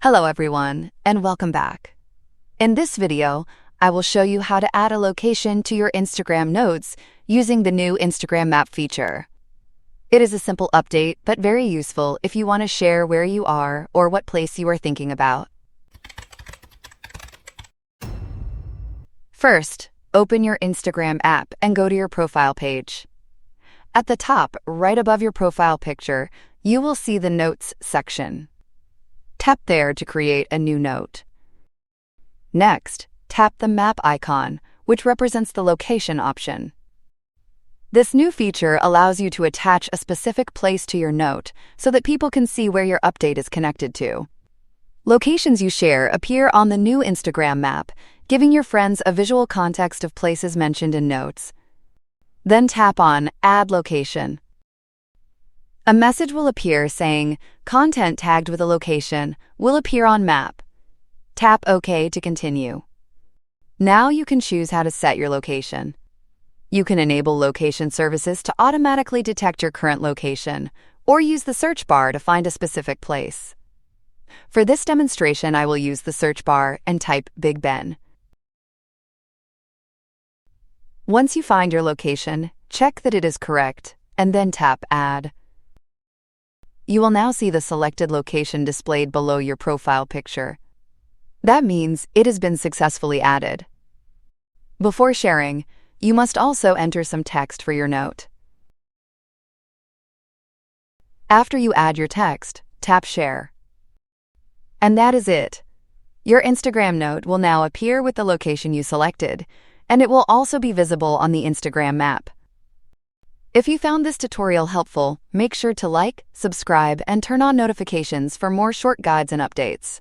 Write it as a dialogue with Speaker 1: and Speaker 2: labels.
Speaker 1: Hello everyone, and welcome back. In this video, I will show you how to add a location to your Instagram notes using the new Instagram map feature. It is a simple update, but very useful if you want to share where you are or what place you are thinking about. First, open your Instagram app and go to your profile page. At the top, right above your profile picture, you will see the Notes section. Tap there to create a new note. Next, tap the map icon, which represents the location option. This new feature allows you to attach a specific place to your note so that people can see where your update is connected to. Locations you share appear on the new Instagram map, giving your friends a visual context of places mentioned in notes. Then tap on Add Location. A message will appear saying, "Content tagged with a location will appear on map." Tap OK to continue. Now you can choose how to set your location. You can enable location services to automatically detect your current location, or use the search bar to find a specific place. For this demonstration, I will use the search bar and type Big Ben. Once you find your location, check that it is correct, and then tap Add. You will now see the selected location displayed below your profile picture. That means it has been successfully added. Before sharing, you must also enter some text for your note. After you add your text, tap Share. And that is it. Your Instagram note will now appear with the location you selected, and it will also be visible on the Instagram map. If you found this tutorial helpful, make sure to like, subscribe, and turn on notifications for more short guides and updates.